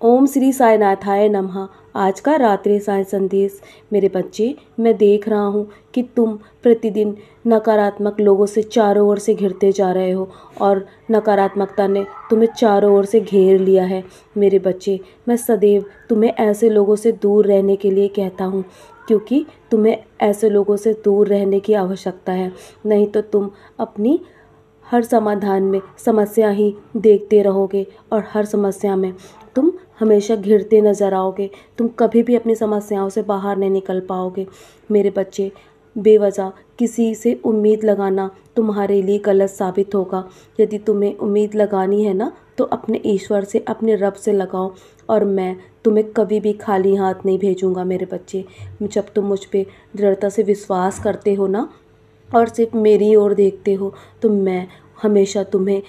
ओम श्री साईनाथाय नमः। आज का रात्रि साय संदेश। मेरे बच्चे, मैं देख रहा हूँ कि तुम प्रतिदिन नकारात्मक लोगों से चारों ओर से घिरते जा रहे हो और नकारात्मकता ने तुम्हें चारों ओर से घेर लिया है। मेरे बच्चे, मैं सदैव तुम्हें ऐसे लोगों से दूर रहने के लिए कहता हूँ, क्योंकि तुम्हें ऐसे लोगों से दूर रहने की आवश्यकता है। नहीं तो तुम अपनी हर समाधान में समस्या ही देखते रहोगे और हर समस्या में तुम हमेशा घिरते नज़र आओगे। तुम कभी भी अपनी समस्याओं से बाहर नहीं निकल पाओगे। मेरे बच्चे, बेवजह किसी से उम्मीद लगाना तुम्हारे लिए गलत साबित होगा। यदि तुम्हें उम्मीद लगानी है ना, तो अपने ईश्वर से, अपने रब से लगाओ। और मैं तुम्हें कभी भी खाली हाथ नहीं भेजूँगा मेरे बच्चे। जब तुम मुझ पे दृढ़ता से विश्वास करते हो ना और सिर्फ मेरी ओर देखते हो, तो मैं हमेशा तुम्हें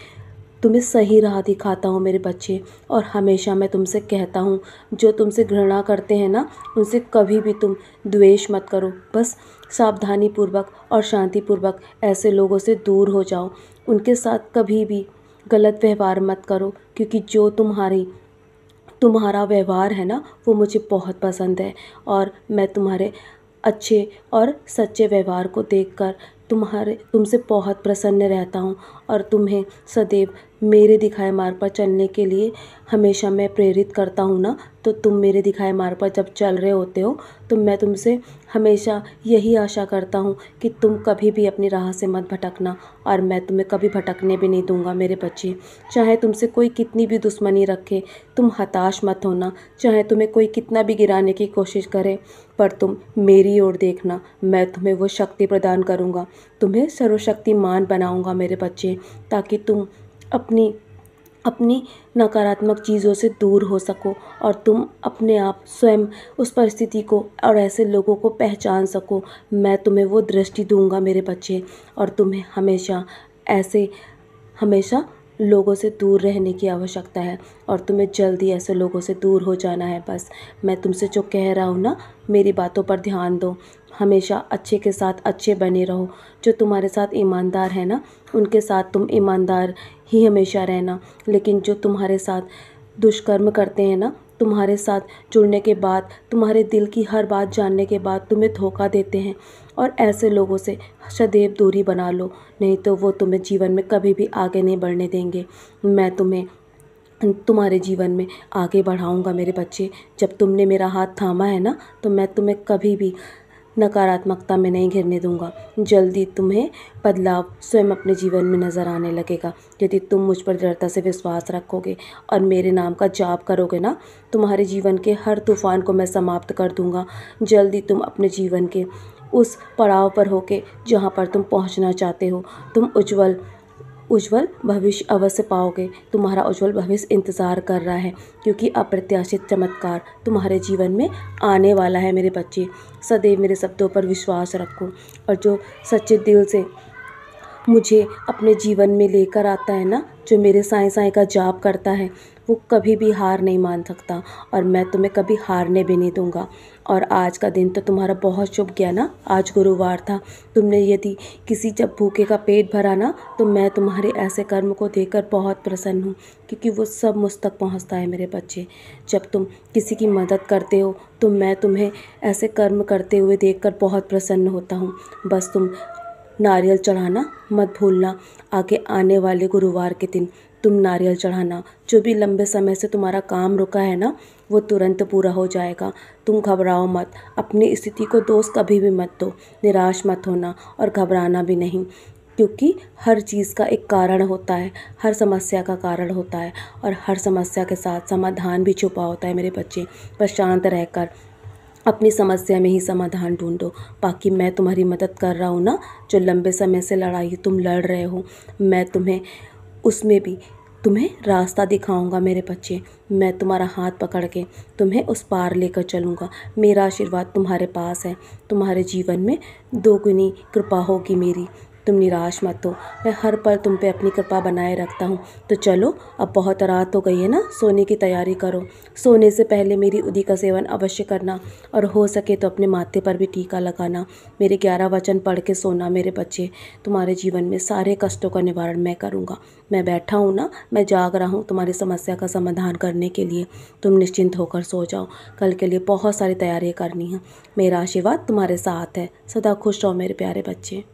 सही राह दिखाता हूँ मेरे बच्चे। और हमेशा मैं तुमसे कहता हूँ, जो तुमसे घृणा करते हैं ना, उनसे कभी भी तुम द्वेष मत करो। बस सावधानीपूर्वक और शांतिपूर्वक ऐसे लोगों से दूर हो जाओ। उनके साथ कभी भी गलत व्यवहार मत करो, क्योंकि जो तुम्हारा व्यवहार है ना, वो मुझे बहुत पसंद है। और मैं तुम्हारे अच्छे और सच्चे व्यवहार को देखकर तुमसे बहुत प्रसन्न रहता हूँ और तुम्हें सदैव मेरे दिखाए मार्ग पर चलने के लिए हमेशा मैं प्रेरित करता हूँ ना। तो तुम मेरे दिखाए मार्ग पर जब चल रहे होते हो, तो मैं तुमसे हमेशा यही आशा करता हूँ कि तुम कभी भी अपनी राह से मत भटकना। और मैं तुम्हें कभी भटकने भी नहीं दूंगा मेरे बच्चे। चाहे तुमसे कोई कितनी भी दुश्मनी रखे, तुम हताश मत होना। चाहे तुम्हें कोई कितना भी गिराने की कोशिश करे, पर तुम मेरी ओर देखना। मैं तुम्हें वो शक्ति प्रदान करूँगा, तुम्हें सर्वशक्तिमान बनाऊँगा मेरे बच्चे, ताकि तुम अपनी नकारात्मक चीज़ों से दूर हो सको और तुम अपने आप स्वयं उस परिस्थिति को और ऐसे लोगों को पहचान सको। मैं तुम्हें वो दृष्टि दूंगा मेरे बच्चे, और तुम्हें हमेशा लोगों से दूर रहने की आवश्यकता है और तुम्हें जल्दी ऐसे लोगों से दूर हो जाना है। बस मैं तुमसे जो कह रहा हूँ ना, मेरी बातों पर ध्यान दो। हमेशा अच्छे के साथ अच्छे बने रहो। जो तुम्हारे साथ ईमानदार है ना, उनके साथ तुम ईमानदार ही हमेशा रहना। लेकिन जो तुम्हारे साथ दुष्कर्म करते हैं ना, तुम्हारे साथ जुड़ने के बाद, तुम्हारे दिल की हर बात जानने के बाद तुम्हें धोखा देते हैं, और ऐसे लोगों से सदैव दूरी बना लो। नहीं तो वो तुम्हें जीवन में कभी भी आगे नहीं बढ़ने देंगे। मैं तुम्हें तुम्हारे जीवन में आगे बढ़ाऊंगा मेरे बच्चे। जब तुमने मेरा हाथ थामा है ना, तो मैं तुम्हें कभी भी नकारात्मकता में नहीं घिरने दूंगा। जल्दी तुम्हें बदलाव स्वयं अपने जीवन में नज़र आने लगेगा, यदि तुम मुझ पर दृढ़ता से विश्वास रखोगे और मेरे नाम का जाप करोगे ना। तुम्हारे जीवन के हर तूफान को मैं समाप्त कर दूंगा। जल्दी तुम अपने जीवन के उस पड़ाव पर होके जहाँ पर तुम पहुँचना चाहते हो, तुम उज्जवल भविष्य अवश्य पाओगे। तुम्हारा उज्जवल भविष्य इंतज़ार कर रहा है, क्योंकि अप्रत्याशित चमत्कार तुम्हारे जीवन में आने वाला है मेरे बच्चे। सदैव मेरे शब्दों पर विश्वास रखो, और जो सच्चे दिल से मुझे अपने जीवन में लेकर आता है ना, जो मेरे साईं साईं का जाप करता है, वो कभी भी हार नहीं मान सकता, और मैं तुम्हें कभी हारने भी नहीं दूंगा। और आज का दिन तो तुम्हारा बहुत शुभ गया ना। आज गुरुवार था। तुमने यदि जब भूखे का पेट भरा ना, तो मैं तुम्हारे ऐसे कर्म को देखकर बहुत प्रसन्न हूँ, क्योंकि वो सब मुझ तक पहुँचता है मेरे बच्चे। जब तुम किसी की मदद करते हो, तो मैं तुम्हें ऐसे कर्म करते हुए देखकर बहुत प्रसन्न होता हूँ। बस तुम नारियल चढ़ाना मत भूलना। आगे आने वाले गुरुवार के दिन तुम नारियल चढ़ाना। जो भी लंबे समय से तुम्हारा काम रुका है ना, वो तुरंत पूरा हो जाएगा। तुम घबराओ मत, अपनी स्थिति को दोष कभी भी मत दो। निराश मत होना और घबराना भी नहीं, क्योंकि हर चीज़ का एक कारण होता है, हर समस्या का कारण होता है, और हर समस्या के साथ समाधान भी छुपा होता है मेरे बच्चे। बस शांत रहकर अपनी समस्या में ही समाधान ढूंढो। बाकी मैं तुम्हारी मदद कर रहा हूँ ना। जो लंबे समय से लड़ाई तुम लड़ रहे हो, मैं तुम्हें उसमें भी तुम्हें रास्ता दिखाऊंगा मेरे बच्चे। मैं तुम्हारा हाथ पकड़ के तुम्हें उस पार लेकर चलूँगा। मेरा आशीर्वाद तुम्हारे पास है। तुम्हारे जीवन में दोगुनी कृपा होगी मेरी। तुम निराश मत हो, मैं हर पल तुम पे अपनी कृपा बनाए रखता हूँ। तो चलो, अब बहुत रात हो गई है ना, सोने की तैयारी करो। सोने से पहले मेरी उदी का सेवन अवश्य करना, और हो सके तो अपने माथे पर भी टीका लगाना। मेरे 11 वचन पढ़ के सोना मेरे बच्चे। तुम्हारे जीवन में सारे कष्टों का निवारण मैं करूँगा। मैं बैठा हूँ ना, मैं जाग रहा हूँ तुम्हारी समस्या का समाधान करने के लिए। तुम निश्चिंत होकर सो जाओ, कल के लिए बहुत सारी तैयारियाँ करनी है। मेरा आशीर्वाद तुम्हारे साथ है। सदा खुश रहो मेरे प्यारे बच्चे।